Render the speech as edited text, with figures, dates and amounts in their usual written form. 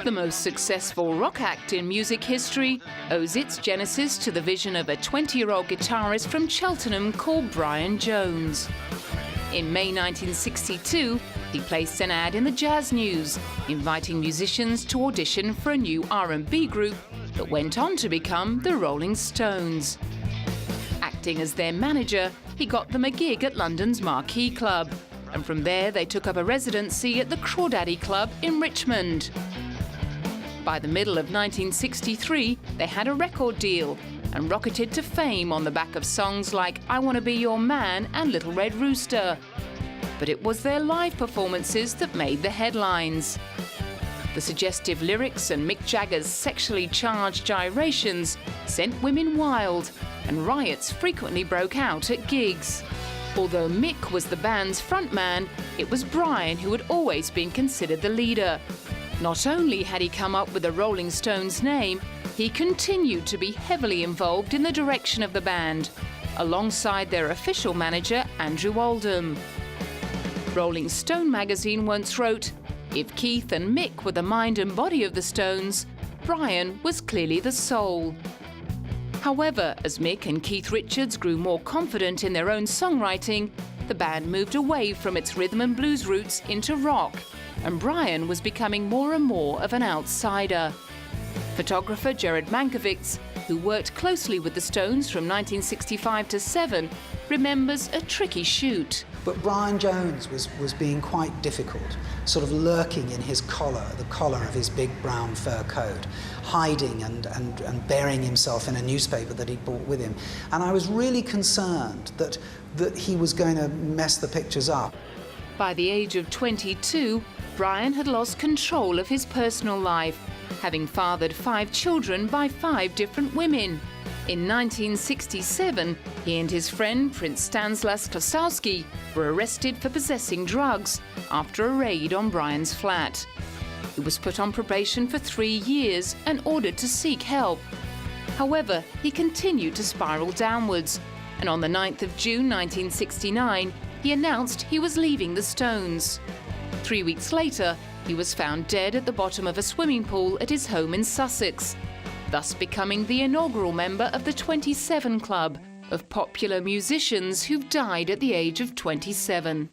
The most successful rock act in music history owes its genesis to the vision of a 20-year-old guitarist from Cheltenham called Brian Jones. In May 1962, he placed an ad in the Jazz News, inviting musicians to audition for a new R&B group that went on to become the Rolling Stones. Acting as their manager, he got them a gig at London's Marquee Club, and from there they took up a residency at the Crawdaddy Club in Richmond. By the middle of 1963, they had a record deal and rocketed to fame on the back of songs like I Want to Be Your Man and Little Red Rooster. But it was their live performances that made the headlines. The suggestive lyrics and Mick Jagger's sexually charged gyrations sent women wild, and riots frequently broke out at gigs. Although Mick was the band's frontman, it was Brian who had always been considered the leader. Not only had he come up with the Rolling Stones name, he continued to be heavily involved in the direction of the band, alongside their official manager, Andrew Oldham. Rolling Stone magazine once wrote, "If Keith and Mick were the mind and body of the Stones, Brian was clearly the soul." However, as Mick and Keith Richards grew more confident in their own songwriting, the band moved away from its rhythm and blues roots into rock, and Brian was becoming more and more of an outsider. Photographer Jared Mankiewicz, who worked closely with the Stones from 1965 to 7, remembers a tricky shoot. But Brian Jones was being quite difficult, sort of lurking in his collar, the collar of his big brown fur coat, hiding and burying himself in a newspaper that he'd brought with him. And I was really concerned that he was going to mess the pictures up. By the age of 22, Brian had lost control of his personal life, having fathered 5 children by 5 different women. In 1967, he and his friend Prince Stanislas Klosowski were arrested for possessing drugs after a raid on Brian's flat. He was put on probation for 3 years and ordered to seek help. However, he continued to spiral downwards, and on the 9th of June 1969, he announced he was leaving the Stones. 3 weeks later, he was found dead at the bottom of a swimming pool at his home in Sussex, thus becoming the inaugural member of the 27 Club of popular musicians who've died at the age of 27.